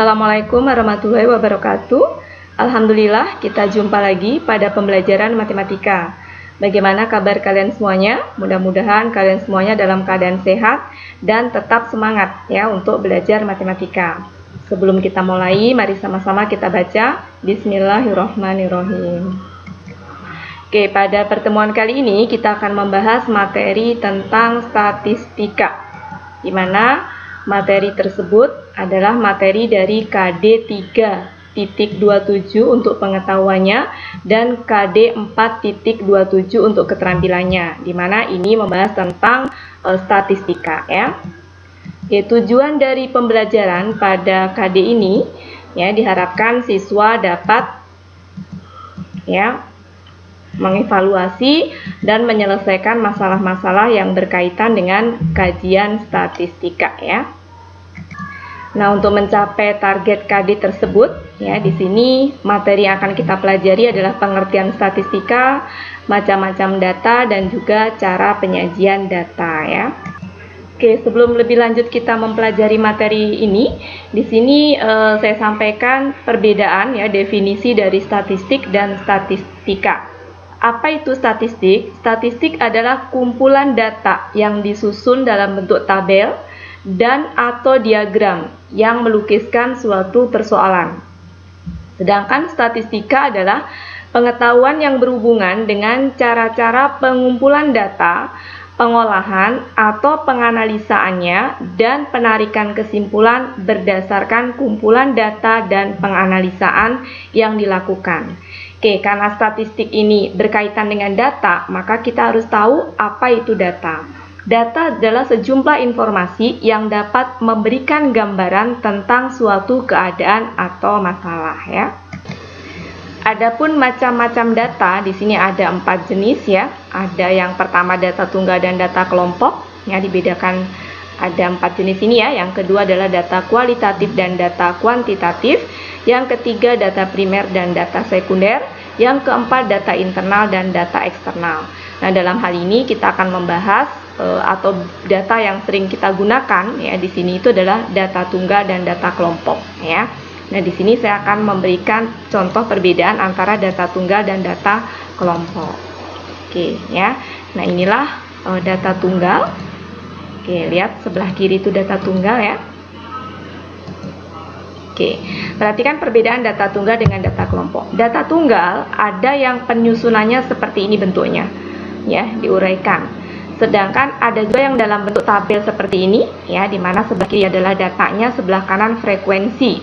Assalamualaikum warahmatullahi wabarakatuh. Alhamdulillah kita jumpa lagi pada pembelajaran matematika. Bagaimana kabar kalian semuanya? Mudah-mudahan kalian semuanya dalam keadaan sehat dan tetap semangat ya untuk belajar matematika. Sebelum kita mulai, mari sama-sama kita baca Bismillahirrahmanirrahim. Oke, pada pertemuan kali ini kita akan membahas materi tentang statistika, di mana materi tersebut adalah materi dari KD 3.27 untuk pengetahuannya dan KD 4.27 untuk keterampilannya, di mana ini membahas tentang statistika ya. Tujuan dari pembelajaran pada KD ini ya diharapkan siswa dapat ya mengevaluasi dan menyelesaikan masalah-masalah yang berkaitan dengan kajian statistika ya. Nah, untuk mencapai target KD tersebut ya, di sini materi yang akan kita pelajari adalah pengertian statistika, macam-macam data dan juga cara penyajian data ya. Oke, sebelum lebih lanjut kita mempelajari materi ini, di sini saya sampaikan perbedaan ya definisi dari statistik dan statistika. Apa itu statistik? Statistik adalah kumpulan data yang disusun dalam bentuk tabel dan atau diagram yang melukiskan suatu persoalan. Sedangkan statistika adalah pengetahuan yang berhubungan dengan cara-cara pengumpulan data, pengolahan atau penganalisaannya, dan penarikan kesimpulan berdasarkan kumpulan data dan penganalisaan yang dilakukan. Oke, karena statistik ini berkaitan dengan data, maka kita harus tahu apa itu data. Data adalah sejumlah informasi yang dapat memberikan gambaran tentang suatu keadaan atau masalah ya. Adapun macam-macam data, di sini ada 4 jenis ya. Ada yang pertama data tunggal dan data kelompok, ya dibedakan ada 4 jenis ini ya. Yang kedua adalah data kualitatif dan data kuantitatif. Yang ketiga data primer dan data sekunder. Yang keempat data internal dan data eksternal. Nah, dalam hal ini kita akan membahas atau data yang sering kita gunakan ya di sini itu adalah data tunggal dan data kelompok ya. Nah, di sini saya akan memberikan contoh perbedaan antara data tunggal dan data kelompok. Oke ya. Nah, inilah data tunggal. Oke, lihat sebelah kiri itu data tunggal ya. Oke, perhatikan perbedaan data tunggal dengan data kelompok. Data tunggal ada yang penyusunannya seperti ini bentuknya, ya, diuraikan. Sedangkan ada juga yang dalam bentuk tabel seperti ini, ya, di mana sebelah kiri adalah datanya, sebelah kanan frekuensi.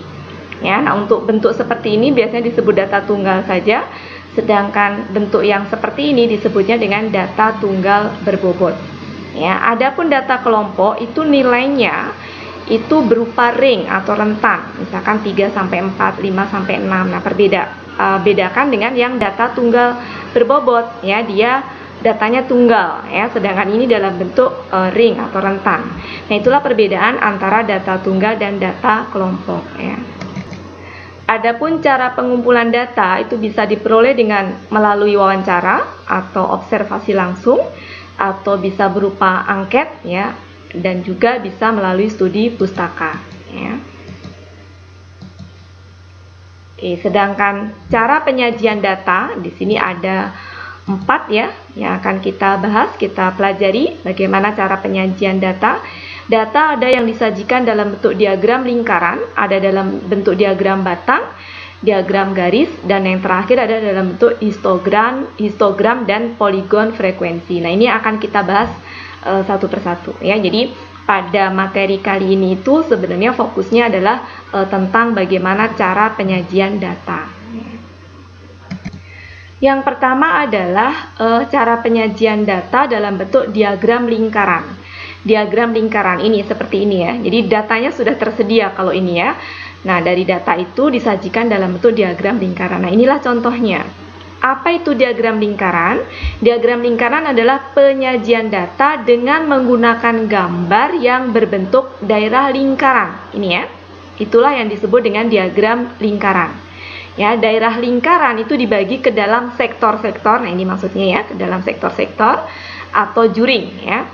Ya, nah untuk bentuk seperti ini biasanya disebut data tunggal saja, sedangkan bentuk yang seperti ini disebutnya dengan data tunggal berbobot. Ya, adapun data kelompok itu nilainya itu berupa ring atau rentan, misalkan 3 sampai 4, 5 sampai 6. Nah, bedakan dengan yang data tunggal berbobot ya, dia datanya tunggal ya, sedangkan ini dalam bentuk ring atau rentan. Nah, itulah perbedaan antara data tunggal dan data kelompok ya. Adapun cara pengumpulan data itu bisa diperoleh dengan melalui wawancara atau observasi langsung, atau bisa berupa angket ya, dan juga bisa melalui studi pustaka ya. Oke, sedangkan cara penyajian data di sini ada 4 ya yang akan kita bahas, kita pelajari bagaimana cara penyajian data. Data ada yang disajikan dalam bentuk diagram lingkaran, ada dalam bentuk diagram batang, diagram garis, dan yang terakhir ada dalam bentuk histogram dan poligon frekuensi. Nah, ini akan kita bahas satu persatu ya. Jadi pada materi kali ini itu sebenarnya fokusnya adalah tentang bagaimana cara penyajian data. Yang pertama adalah cara penyajian data dalam bentuk diagram lingkaran. Diagram lingkaran ini seperti ini ya. Jadi datanya sudah tersedia kalau ini ya. Nah, dari data itu disajikan dalam bentuk diagram lingkaran. Nah, inilah contohnya. Apa itu diagram lingkaran? Diagram lingkaran adalah penyajian data dengan menggunakan gambar yang berbentuk daerah lingkaran. Ini ya. Itulah yang disebut dengan diagram lingkaran. Ya, daerah lingkaran itu dibagi ke dalam sektor-sektor. Nah, ini maksudnya ya, ke dalam sektor-sektor atau juring ya.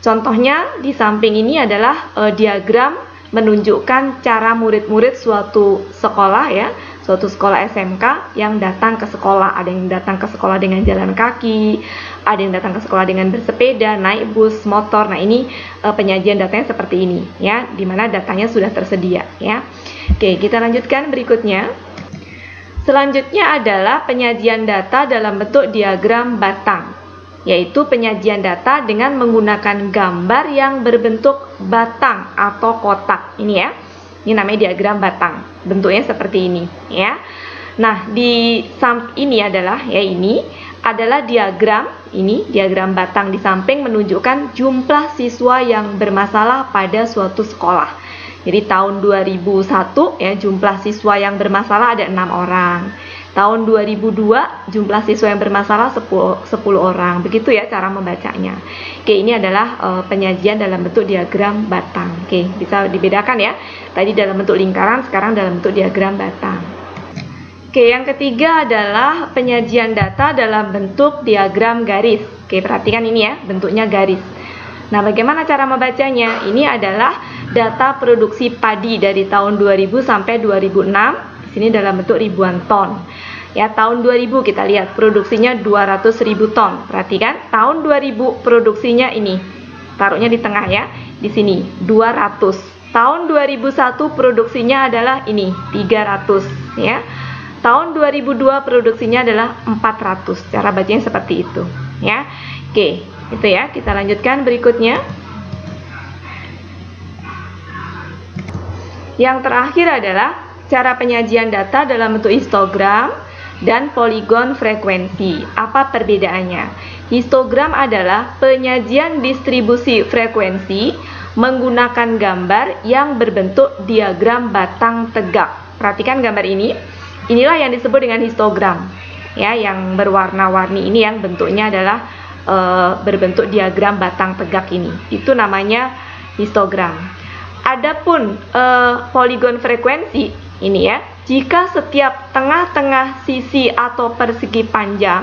Contohnya di samping ini adalah diagram menunjukkan cara murid-murid suatu sekolah ya, suatu sekolah SMK yang datang ke sekolah. Ada yang datang ke sekolah dengan jalan kaki, ada yang datang ke sekolah dengan bersepeda, naik bus, motor. Nah, ini penyajian datanya seperti ini ya, dimana datanya sudah tersedia ya. Oke, kita lanjutkan berikutnya. Selanjutnya adalah penyajian data dalam bentuk diagram batang, yaitu penyajian data dengan menggunakan gambar yang berbentuk batang atau kotak. Ini ya, ini namanya diagram batang, bentuknya seperti ini ya. Nah, di ini adalah diagram, ini diagram batang di samping menunjukkan jumlah siswa yang bermasalah pada suatu sekolah. Jadi tahun 2001 ya, jumlah siswa yang bermasalah ada 6 orang. Tahun 2002 jumlah siswa yang bermasalah 10 orang. Begitu ya cara membacanya. Oke, ini adalah penyajian dalam bentuk diagram batang. Oke, bisa dibedakan ya. Tadi dalam bentuk lingkaran, sekarang dalam bentuk diagram batang. Oke, yang ketiga adalah penyajian data dalam bentuk diagram garis. Oke, perhatikan ini ya, bentuknya garis. Nah, bagaimana cara membacanya? Ini adalah data produksi padi dari tahun 2000 sampai 2006. Di sini dalam bentuk ribuan ton. Ya, tahun 2000 kita lihat produksinya 200.000 ton. Perhatikan, tahun 2000 produksinya ini. Taruhnya di tengah ya. Di sini 200. Tahun 2001 produksinya adalah ini 300 ya. Tahun 2002 produksinya adalah 400. Cara bacanya seperti itu ya. Oke, itu ya. Kita lanjutkan berikutnya. Yang terakhir adalah cara penyajian data dalam bentuk histogram dan poligon frekuensi. Apa perbedaannya? Histogram adalah penyajian distribusi frekuensi menggunakan gambar yang berbentuk diagram batang tegak. Perhatikan gambar ini. Inilah yang disebut dengan histogram. Ya, yang berwarna-warni ini yang bentuknya adalah berbentuk diagram batang tegak ini. Itu namanya histogram. Adapun poligon frekuensi ini ya, jika setiap tengah-tengah sisi atau persegi panjang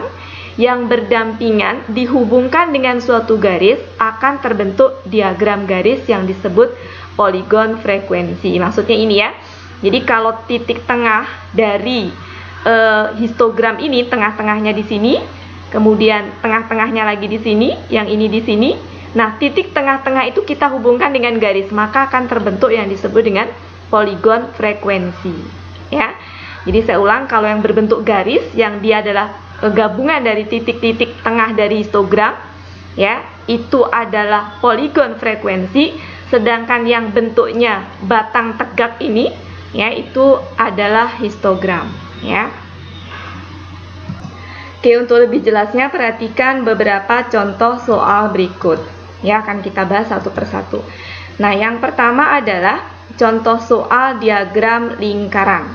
yang berdampingan dihubungkan dengan suatu garis, akan terbentuk diagram garis yang disebut poligon frekuensi. Maksudnya ini ya. Jadi kalau titik tengah dari histogram ini, tengah-tengahnya di sini, kemudian tengah-tengahnya lagi di sini, yang ini di sini. Nah, titik tengah-tengah itu kita hubungkan dengan garis, maka akan terbentuk yang disebut dengan poligon frekuensi. Ya. Jadi saya ulang, kalau yang berbentuk garis, yang dia adalah gabungan dari titik-titik tengah dari histogram, ya, itu adalah poligon frekuensi. Sedangkan yang bentuknya batang tegak ini, ya, itu adalah histogram. Ya. Oke, untuk lebih jelasnya perhatikan beberapa contoh soal berikut. Ya, akan kita bahas satu persatu. Nah, yang pertama adalah contoh soal diagram lingkaran.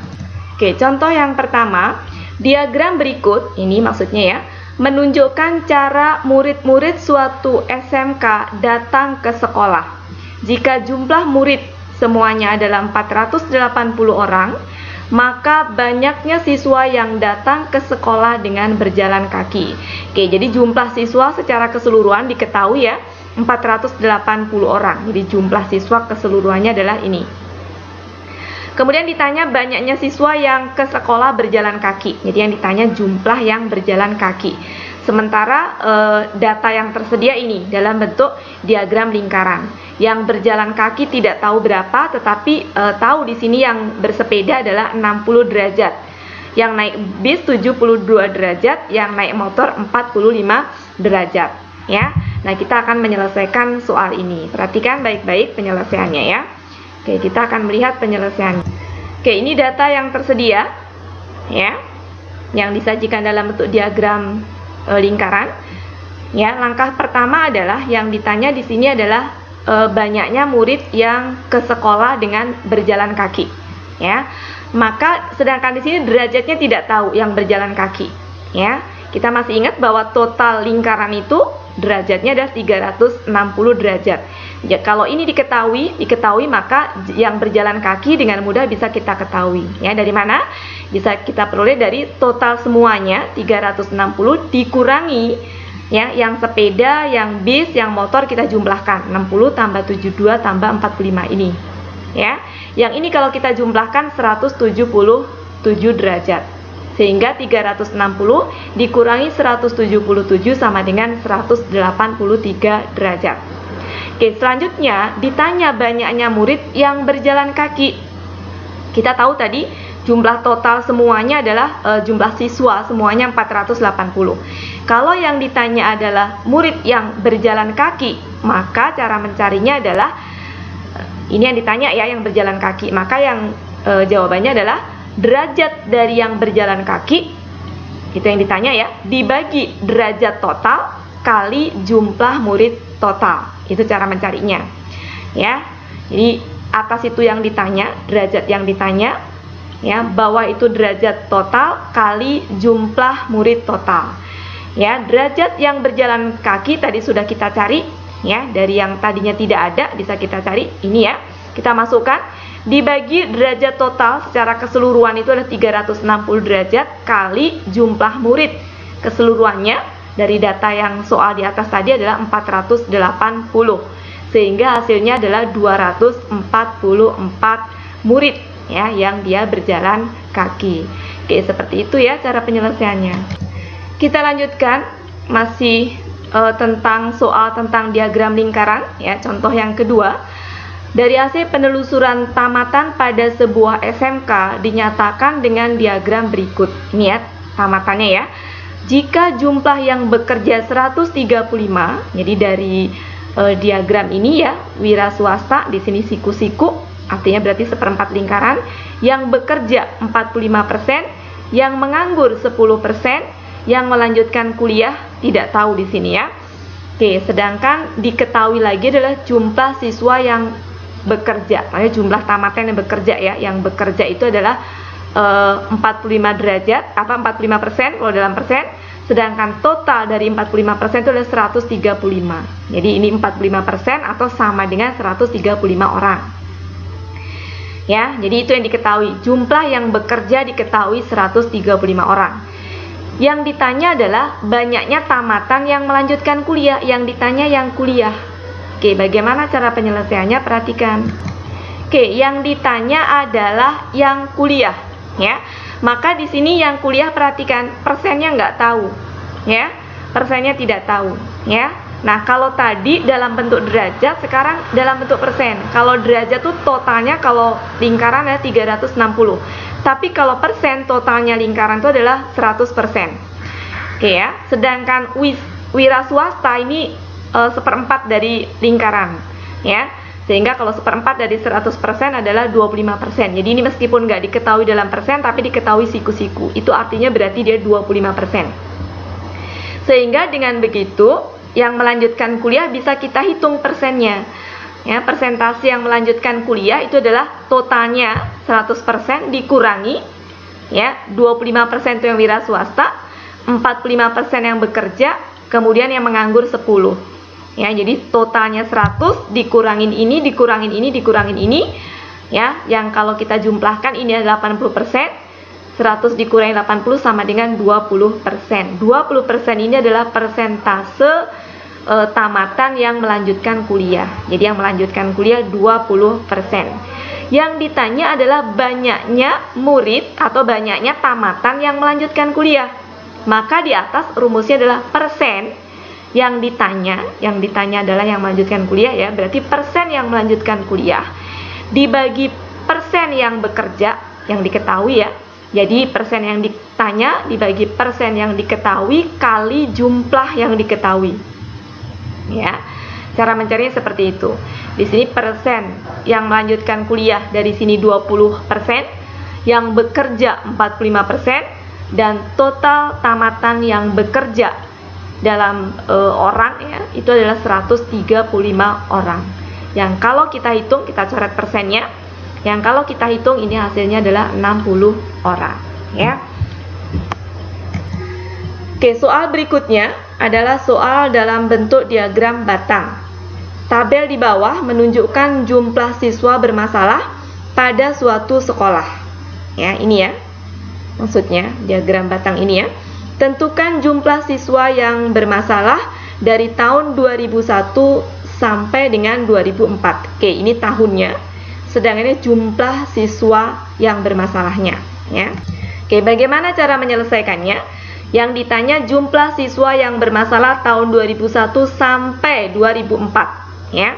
Oke, contoh yang pertama, diagram berikut, ini maksudnya ya, menunjukkan cara murid-murid suatu SMK datang ke sekolah. Jika jumlah murid semuanya adalah 480 orang, maka banyaknya siswa yang datang ke sekolah dengan berjalan kaki. Oke, jadi jumlah siswa secara keseluruhan diketahui ya, 480 orang. Jadi jumlah siswa keseluruhannya adalah ini. Kemudian ditanya banyaknya siswa yang ke sekolah berjalan kaki. Jadi yang ditanya jumlah yang berjalan kaki. Sementara data yang tersedia ini dalam bentuk diagram lingkaran. Yang berjalan kaki tidak tahu berapa, tetapi tahu di sini yang bersepeda adalah 60 derajat. Yang naik bis 72 derajat, yang naik motor 45 derajat, ya. Nah, kita akan menyelesaikan soal ini. Perhatikan baik-baik penyelesaiannya ya. Oke, kita akan melihat penyelesaiannya. Oke, ini data yang tersedia ya. Yang disajikan dalam bentuk diagram lingkaran. Ya, langkah pertama adalah yang ditanya di sini adalah banyaknya murid yang ke sekolah dengan berjalan kaki. Ya. Maka sedangkan di sini derajatnya tidak tahu yang berjalan kaki. Ya. Kita masih ingat bahwa total lingkaran itu derajatnya adalah 360 derajat. Ya, kalau ini diketahui maka yang berjalan kaki dengan mudah bisa kita ketahui. Ya, dari mana? Bisa kita peroleh dari total semuanya 360 dikurangi ya, yang sepeda, yang bis, yang motor kita jumlahkan 60 tambah 72 tambah 45 ini. ya. Yang ini kalau kita jumlahkan 177 derajat. Sehingga 360 dikurangi 177 sama dengan 183 derajat. Oke, selanjutnya ditanya banyaknya murid yang berjalan kaki. Kita tahu tadi jumlah total semuanya adalah jumlah siswa semuanya 480. Kalau yang ditanya adalah murid yang berjalan kaki, maka cara mencarinya adalah ini yang ditanya ya, yang berjalan kaki. Maka yang jawabannya adalah derajat dari yang berjalan kaki, itu yang ditanya ya, dibagi derajat total kali jumlah murid total. Itu cara mencarinya ya. Jadi atas itu yang ditanya, derajat yang ditanya ya, bawah itu derajat total kali jumlah murid total ya. Derajat yang berjalan kaki tadi sudah kita cari ya, dari yang tadinya tidak ada bisa kita cari ini ya, kita masukkan dibagi derajat total secara keseluruhan itu adalah 360 derajat kali jumlah murid keseluruhannya dari data yang soal di atas tadi adalah 480, sehingga hasilnya adalah 244 murid ya yang dia berjalan kaki. Oke, seperti itu ya cara penyelesaiannya. Kita lanjutkan masih tentang soal tentang diagram lingkaran ya, contoh yang kedua. Dari hasil penelusuran tamatan pada sebuah SMK dinyatakan dengan diagram berikut. Ini ya tamatannya ya. Jika jumlah yang bekerja 135, jadi dari diagram ini ya, wira swasta di sini siku-siku, artinya berarti seperempat lingkaran, yang bekerja 45%, yang menganggur 10%, yang melanjutkan kuliah tidak tahu di sini ya. Oke, sedangkan diketahui lagi adalah jumlah siswa yang bekerja, makanya jumlah tamatan yang bekerja ya, yang bekerja itu adalah 45 derajat, 45% kalau dalam persen, sedangkan total dari 45% itu adalah 135. Jadi ini 45% atau sama dengan 135 orang. Ya, jadi itu yang diketahui, jumlah yang bekerja diketahui 135 orang. Yang ditanya adalah banyaknya tamatan yang melanjutkan kuliah, yang ditanya yang kuliah. Oke, bagaimana cara penyelesaiannya? Perhatikan. Oke, yang ditanya adalah yang kuliah, ya. Maka di sini yang kuliah perhatikan, persennya nggak tahu, ya. Persennya tidak tahu, ya. Nah, kalau tadi dalam bentuk derajat, sekarang dalam bentuk persen. Kalau derajat itu totalnya kalau lingkaran adalah 360. Tapi kalau persen totalnya lingkaran itu adalah 100%. Oke ya. Sedangkan wira swasta ini seperempat dari lingkaran ya, sehingga kalau seperempat dari 100% adalah 25%. Jadi ini meskipun nggak diketahui dalam persen tapi diketahui siku-siku, itu artinya berarti dia 25%. Sehingga dengan begitu yang melanjutkan kuliah bisa kita hitung persennya ya. Persentase yang melanjutkan kuliah itu adalah totalnya 100% dikurangi ya, 25% itu yang wira swasta, 45% yang bekerja, kemudian yang menganggur 10. Ya, jadi totalnya 100 dikurangin ini, dikurangin ini, dikurangin ini ya, yang kalau kita jumlahkan ini adalah 80%, 100 dikurangi 80 sama dengan 20%. 20% ini adalah persentase tamatan yang melanjutkan kuliah. Jadi yang melanjutkan kuliah 20%. Yang ditanya adalah banyaknya murid atau banyaknya tamatan yang melanjutkan kuliah. Maka di atas rumusnya adalah persen. Yang ditanya adalah yang melanjutkan kuliah ya, berarti persen yang melanjutkan kuliah dibagi persen yang bekerja yang diketahui ya. Jadi persen yang ditanya dibagi persen yang diketahui kali jumlah yang diketahui. Ya. Cara mencarinya seperti itu. Di sini persen yang melanjutkan kuliah dari sini 20%, yang bekerja 45%, dan total tamatan yang bekerja dalam orang ya, itu adalah 135 orang. Yang kalau kita hitung, kita coret persennya. Yang kalau kita hitung ini hasilnya adalah 60 orang ya. Oke, soal berikutnya adalah soal dalam bentuk diagram batang. Tabel di bawah menunjukkan jumlah siswa bermasalah pada suatu sekolah. Ya, ini ya. Maksudnya diagram batang ini ya. Tentukan jumlah siswa yang bermasalah dari tahun 2001 sampai dengan 2004. Oke, ini tahunnya. sedangkan ini jumlah siswa yang bermasalahnya, ya. Oke, bagaimana cara menyelesaikannya? Yang ditanya jumlah siswa yang bermasalah tahun 2001 sampai 2004, ya.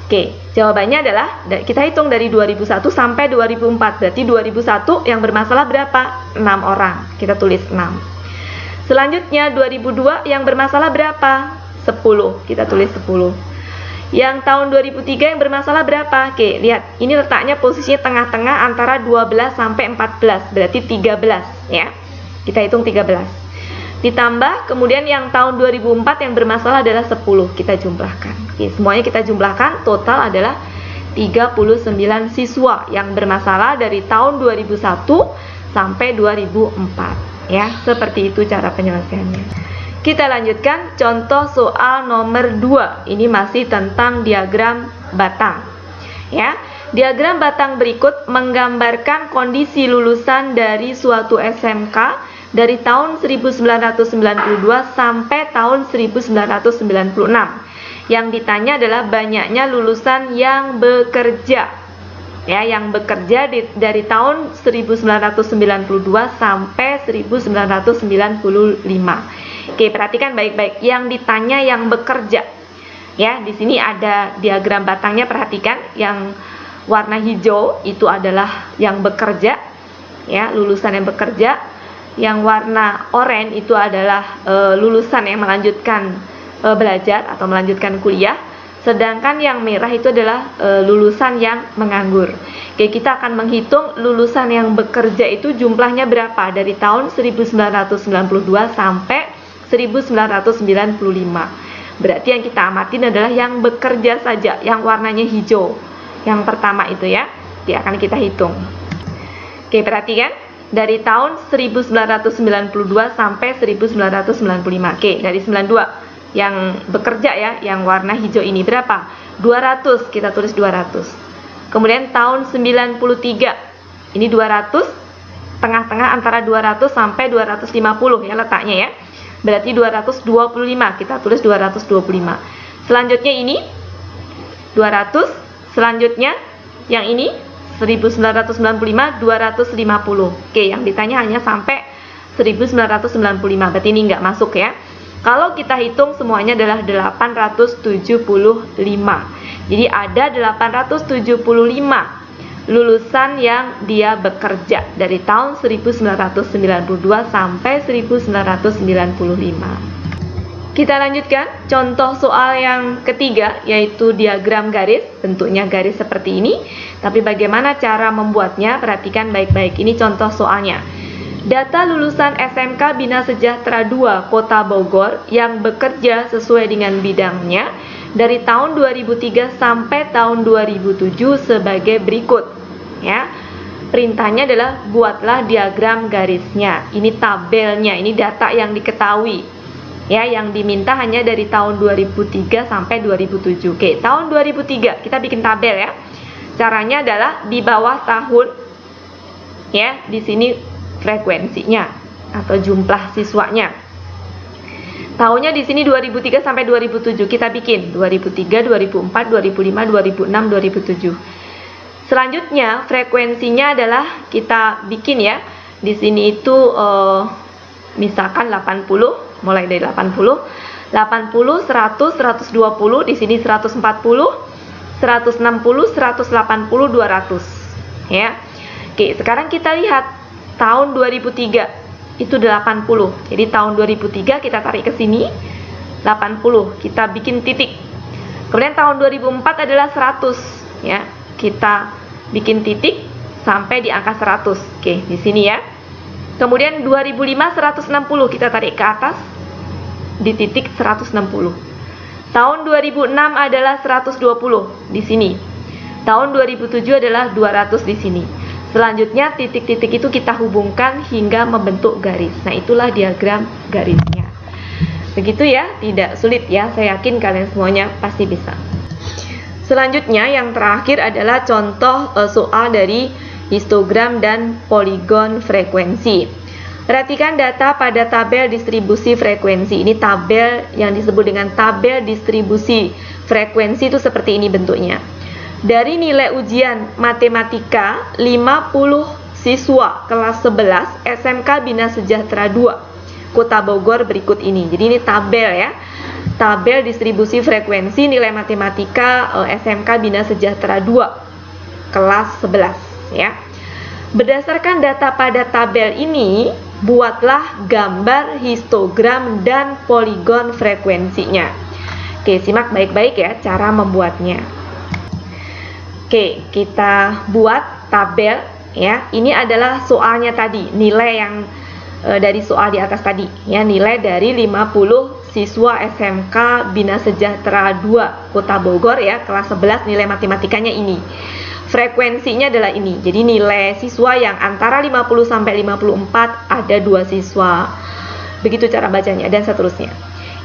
Oke, jawabannya adalah kita hitung dari 2001 sampai 2004. Berarti 2001 yang bermasalah berapa? 6 orang. Kita tulis 6. Selanjutnya 2002 yang bermasalah berapa? 10. Kita tulis 10. Yang tahun 2003 yang bermasalah berapa? Oke, lihat. Ini letaknya posisinya tengah-tengah antara 12 sampai 14. Berarti 13, ya. Kita hitung 13. Ditambah kemudian yang tahun 2004 yang bermasalah adalah 10. Kita jumlahkan. Oke, semuanya kita jumlahkan, total adalah 39 siswa yang bermasalah dari tahun 2001 sampai 2004, ya. Seperti itu cara penyelesaiannya. Kita lanjutkan contoh soal nomor 2. Ini masih tentang diagram batang, ya. Diagram batang berikut menggambarkan kondisi lulusan dari suatu SMK dari tahun 1992 sampai tahun 1996. Yang ditanya adalah banyaknya lulusan yang bekerja, ya, yang bekerja dari tahun 1992 sampai 1995. Oke, perhatikan baik-baik. Yang ditanya yang bekerja, ya. Di sini ada diagram batangnya, perhatikan. Yang warna hijau itu adalah yang bekerja, ya, lulusan yang bekerja. Yang warna oranye itu adalah lulusan yang melanjutkan belajar atau melanjutkan kuliah. Sedangkan yang merah itu adalah lulusan yang menganggur. Oke, kita akan menghitung lulusan yang bekerja itu jumlahnya berapa dari tahun 1992 sampai 1995. Berarti yang kita amatin adalah yang bekerja saja, yang warnanya hijau. Yang pertama itu, ya. Akan kita hitung. Oke, perhatikan. Dari tahun 1992 sampai 1995. Oke, dari 92 yang bekerja, ya, yang warna hijau ini berapa? 200, kita tulis 200. Kemudian tahun 93, ini 200, tengah-tengah antara 200 sampai 250, ya, letaknya, ya. Berarti 225, kita tulis 225. Selanjutnya ini 200, selanjutnya yang ini 1995 250. Oke, yang ditanya hanya sampai 1995. Berarti ini nggak masuk, ya. Kalau kita hitung semuanya adalah 875. Jadi ada 875 lulusan yang dia bekerja dari tahun 1992 sampai 1995. Kita lanjutkan contoh soal yang ketiga, yaitu diagram garis. Bentuknya garis seperti ini, tapi bagaimana cara membuatnya? Perhatikan baik-baik. Ini contoh soalnya. Data lulusan SMK Bina Sejahtera 2 Kota Bogor yang bekerja sesuai dengan bidangnya dari tahun 2003 sampai tahun 2007 sebagai berikut, ya. Perintahnya adalah buatlah diagram garisnya. Ini tabelnya, ini data yang diketahui, ya, yang diminta hanya dari tahun 2003 sampai 2007. Oke, tahun 2003 kita bikin tabel, ya. Caranya adalah di bawah tahun, ya, di sini frekuensinya atau jumlah siswanya. Tahunnya di sini 2003 sampai 2007. Kita bikin 2003, 2004, 2005, 2006, 2007. Selanjutnya frekuensinya adalah kita bikin, ya. Di sini itu misalkan 80, mulai dari 80, 100, 120, di sini 140, 160, 180, 200, ya. Oke, sekarang kita lihat tahun 2003 itu 80. Jadi tahun 2003 kita tarik ke sini 80, kita bikin titik. Kemudian tahun 2004 adalah 100, ya. Kita bikin titik sampai di angka 100. Oke, di sini, ya. Kemudian 2005 160, kita tarik ke atas di titik 160. Tahun 2006 adalah 120 di sini. Tahun 2007 adalah 200 di sini. Selanjutnya titik-titik itu kita hubungkan hingga membentuk garis. Nah, itulah diagram garisnya. Begitu, ya, tidak sulit, ya. Saya yakin kalian semuanya pasti bisa. Selanjutnya yang terakhir adalah contoh soal dari histogram dan poligon frekuensi. Perhatikan data pada tabel distribusi frekuensi. Ini tabel yang disebut dengan tabel distribusi frekuensi, itu seperti ini bentuknya. dari nilai ujian matematika 50 siswa kelas 11 SMK Bina Sejahtera 2 Kota Bogor berikut ini. Jadi ini tabel ya. Tabel distribusi frekuensi nilai matematika SMK Bina Sejahtera 2 kelas 11 ya. Berdasarkan data pada tabel ini, buatlah gambar histogram dan poligon frekuensinya. Oke, simak baik-baik ya cara membuatnya. Oke, kita buat tabel ya. Ini adalah soalnya tadi, nilai yang dari soal di atas tadi ya, nilai dari 50 siswa SMK Bina Sejahtera 2 Kota Bogor ya, kelas 11 nilai matematikanya ini. Frekuensinya adalah ini. Jadi nilai siswa yang antara 50 sampai 54 ada 2 siswa. Begitu cara bacanya dan seterusnya.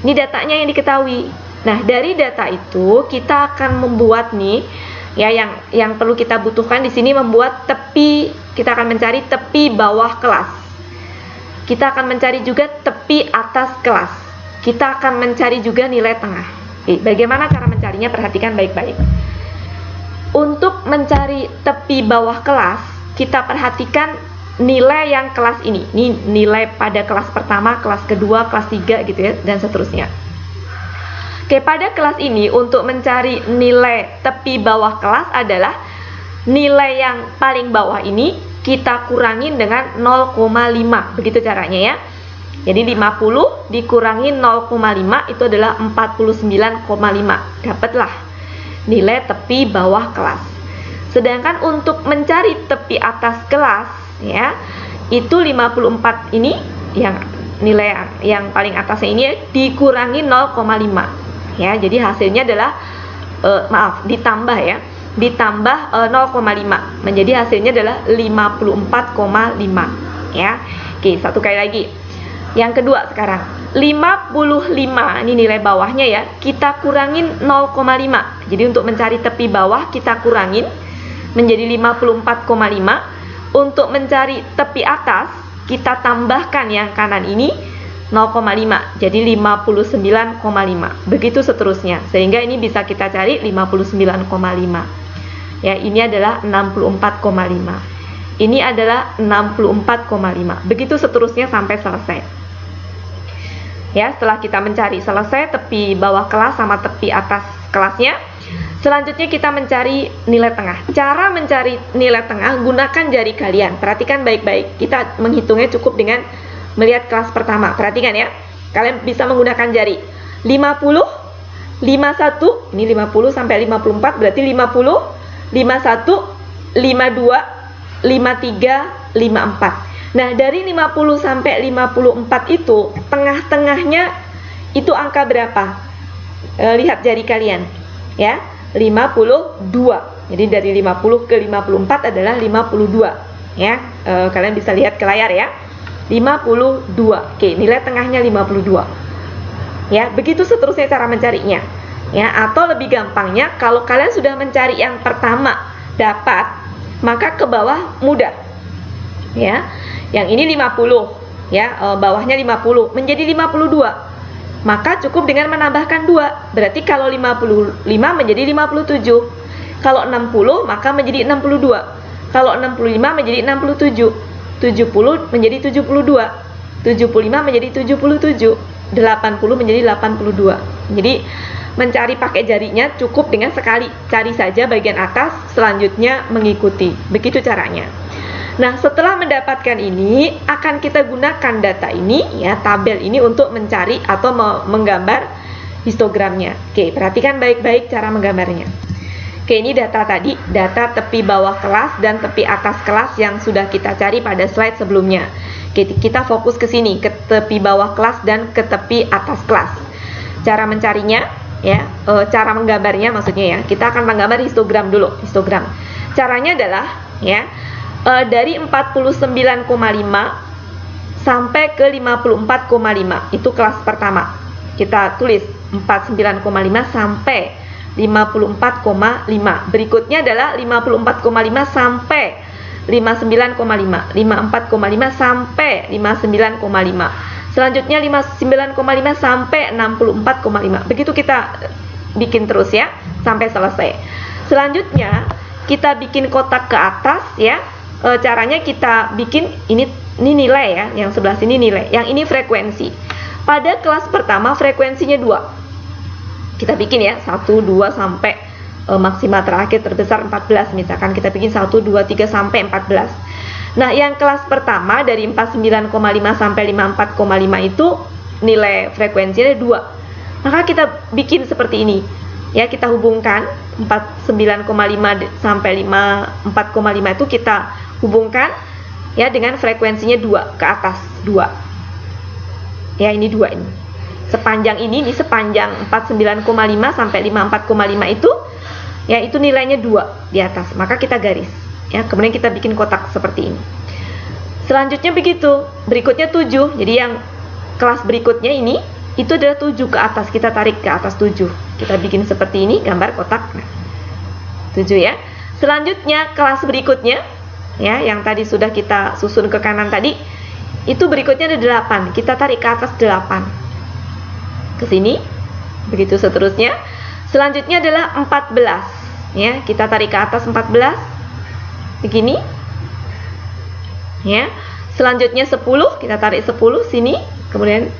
Ini datanya yang diketahui. Nah, dari data itu kita akan membuat nih ya, yang perlu kita butuhkan di sini membuat tepi. Kita akan mencari tepi bawah kelas. Kita akan mencari juga tepi atas kelas. Kita akan mencari juga nilai tengah. Oke, bagaimana cara mencarinya? Perhatikan baik-baik. Untuk mencari tepi bawah kelas, kita perhatikan nilai yang kelas ini. Ini nilai pada kelas pertama, kelas kedua, kelas 3 gitu ya, dan seterusnya. Oke, pada kelas ini untuk mencari nilai tepi bawah kelas adalah nilai yang paling bawah ini kita kurangin dengan 0,5. Begitu caranya ya. Jadi 50 dikurangi 0,5 itu adalah 49,5. Dapatlah nilai tepi bawah kelas. Sedangkan untuk mencari tepi atas kelas ya, itu 54 ini yang nilai yang paling atasnya ini dikurangi 0,5 ya. Jadi hasilnya adalah ditambah ya. Ditambah 0,5 menjadi hasilnya adalah 54,5 ya. Oke, satu kali lagi. Yang kedua sekarang 55 ini nilai bawahnya ya, kita kurangin 0,5. Jadi untuk mencari tepi bawah kita kurangin menjadi 54,5. Untuk mencari tepi atas kita tambahkan yang kanan ini 0,5 jadi 59,5. Begitu seterusnya sehingga ini bisa kita cari 59,5 ya. Ini adalah 64,5. Ini adalah 64,5. Begitu seterusnya sampai selesai. Ya, setelah kita mencari selesai tepi bawah kelas sama tepi atas kelasnya, selanjutnya kita mencari nilai tengah. Cara mencari nilai tengah, gunakan jari kalian. Perhatikan baik-baik. Kita menghitungnya cukup dengan melihat kelas pertama. Perhatikan ya. Kalian bisa menggunakan jari. 50, 51, ini 50 sampai 54 berarti 50, 51, 52, 53, 54. Nah, dari 50 sampai 54 itu, tengah-tengahnya itu angka berapa? Lihat jari kalian. Ya, 52. Jadi dari 50 ke 54 adalah 52. Ya, kalian bisa lihat ke layar ya. 52. Oke, nilai tengahnya 52. Ya, begitu seterusnya cara mencarinya. Ya, atau lebih gampangnya, kalau kalian sudah mencari yang pertama dapat, maka ke bawah mudah. Ya. Yang ini 50 ya, bawahnya 50 menjadi 52. Maka cukup dengan menambahkan 2. Berarti kalau 55 menjadi 57. Kalau 60 maka menjadi 62. Kalau 65 menjadi 67. 70 menjadi 72. 75 menjadi 77. 80 menjadi 82. Jadi mencari pakai jarinya cukup dengan sekali cari saja bagian atas, selanjutnya mengikuti. Begitu caranya. Nah, setelah mendapatkan ini, akan kita gunakan data ini, ya, tabel ini untuk mencari atau menggambar histogramnya. Oke, perhatikan baik-baik cara menggambarnya. Oke, ini data tadi, data tepi bawah kelas dan tepi atas kelas yang sudah kita cari pada slide sebelumnya. Oke, kita fokus ke sini, ke tepi bawah kelas dan ke tepi atas kelas. Cara mencarinya, ya, cara menggambarnya maksudnya ya, kita akan menggambar histogram dulu, histogram. Caranya adalah, ya, dari 49,5 sampai ke 54,5 itu kelas pertama. Kita tulis 49,5 sampai 54,5. Berikutnya adalah 54,5 sampai 59,5, 54,5 sampai 59,5. Selanjutnya 59,5 sampai 64,5. Begitu kita bikin terus ya sampai selesai. Selanjutnya kita bikin kotak ke atas ya. Caranya kita bikin ini nilai ya, yang sebelah sini nilai, yang ini frekuensi. Pada kelas pertama frekuensinya 2. Kita bikin ya 1, 2 sampai maksimal terakhir terbesar 14. Misalkan kita bikin 1, 2, 3 sampai 14. Nah, yang kelas pertama dari 49,5 sampai 54,5 itu nilai frekuensinya 2. Maka kita bikin seperti ini. Ya, kita hubungkan 49,5 sampai 54,5 itu kita hubungkan ya dengan frekuensinya 2 ke atas 2. Ya, ini 2 ini. Sepanjang ini di sepanjang 49,5 sampai 54,5 itu ya itu nilainya 2 di atas. Maka kita garis. Ya, kemudian kita bikin kotak seperti ini. Selanjutnya begitu. Berikutnya 7. Jadi yang kelas berikutnya ini itu adalah 7 ke atas. Kita tarik ke atas 7. Kita bikin seperti ini gambar kotak. Nah, 7 ya. Selanjutnya kelas berikutnya ya, yang tadi sudah kita susun ke kanan tadi, itu berikutnya ada 8. Kita tarik ke atas 8. Ke sini. Begitu seterusnya. Selanjutnya adalah 14. Ya, kita tarik ke atas 14. Begini. Ya. Selanjutnya 10, kita tarik 10 sini, kemudian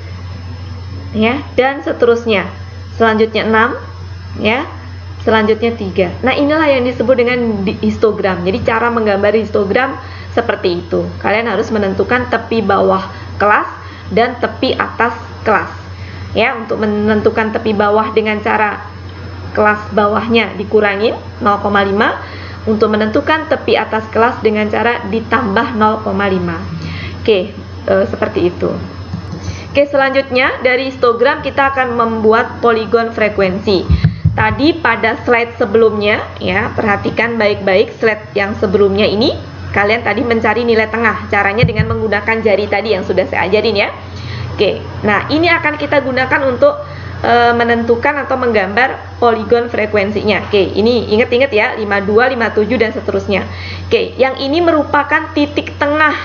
ya, dan seterusnya. Selanjutnya 6 ya. Selanjutnya 3. Nah, inilah yang disebut dengan histogram. Jadi cara menggambar histogram seperti itu. Kalian harus menentukan tepi bawah kelas dan tepi atas kelas. Ya, untuk menentukan tepi bawah dengan cara kelas bawahnya dikurangin 0,5, untuk menentukan tepi atas kelas dengan cara ditambah 0,5. Oke, seperti itu. Oke, selanjutnya dari histogram kita akan membuat poligon frekuensi. Tadi pada slide sebelumnya ya, perhatikan baik-baik slide yang sebelumnya ini, kalian tadi mencari nilai tengah. Caranya dengan menggunakan jari tadi yang sudah saya ajarin ya. Oke, nah ini akan kita gunakan untuk menentukan atau menggambar poligon frekuensinya. Oke, ini ingat-ingat ya, 52, 57 dan seterusnya. Oke, yang ini merupakan titik tengah.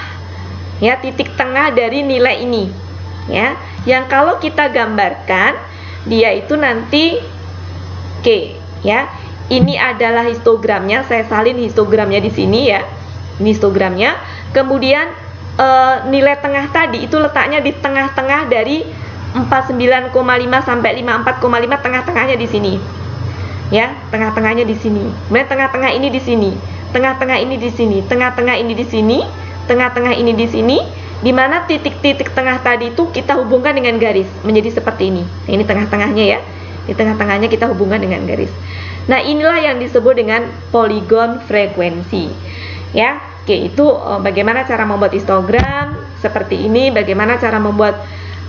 Ya, titik tengah dari nilai ini. Ya, yang kalau kita gambarkan dia itu nanti ya, ini adalah histogramnya. Saya salin histogramnya di sini ya. Ini histogramnya. Kemudian nilai tengah tadi itu letaknya di tengah-tengah dari 49,5 sampai 54,5, tengah-tengahnya di sini. Ya, tengah-tengahnya di sini. Kemudian tengah-tengah ini di sini. Tengah-tengah ini di sini. Tengah-tengah ini di sini. Tengah-tengah ini di sini. Di mana titik-titik tengah tadi itu kita hubungkan dengan garis menjadi seperti ini. Nah, ini tengah-tengahnya ya. Di tengah-tengahnya kita hubungkan dengan garis. Nah, inilah yang disebut dengan poligon frekuensi. Ya, oke, itu bagaimana cara membuat histogram seperti ini, bagaimana cara membuat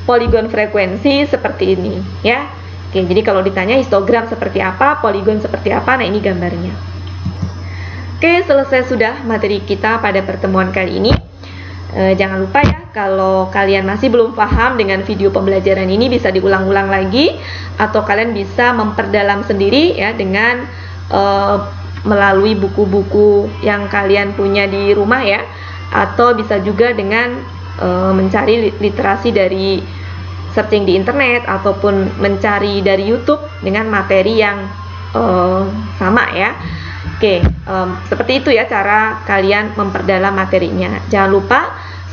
poligon frekuensi seperti ini, ya. Oke, jadi kalau ditanya histogram seperti apa, poligon seperti apa, nah ini gambarnya. Oke, selesai sudah materi kita pada pertemuan kali ini. Jangan lupa ya, kalau kalian masih belum paham dengan video pembelajaran ini, bisa diulang-ulang lagi, atau kalian bisa memperdalam sendiri ya dengan melalui buku-buku yang kalian punya di rumah ya, atau bisa juga dengan mencari literasi dari searching di internet, ataupun mencari dari YouTube dengan materi yang sama ya. Oke, seperti itu ya cara kalian memperdalam materinya. Jangan lupa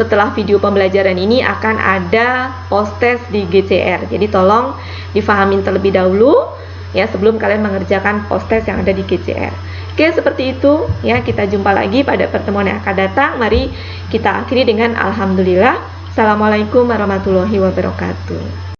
setelah video pembelajaran ini akan ada post test di GCR. Jadi tolong difahamin terlebih dahulu ya sebelum kalian mengerjakan post test yang ada di GCR. Oke, seperti itu ya. Kita jumpa lagi pada pertemuan yang akan datang. Mari kita akhiri dengan alhamdulillah. Assalamualaikum warahmatullahi wabarakatuh.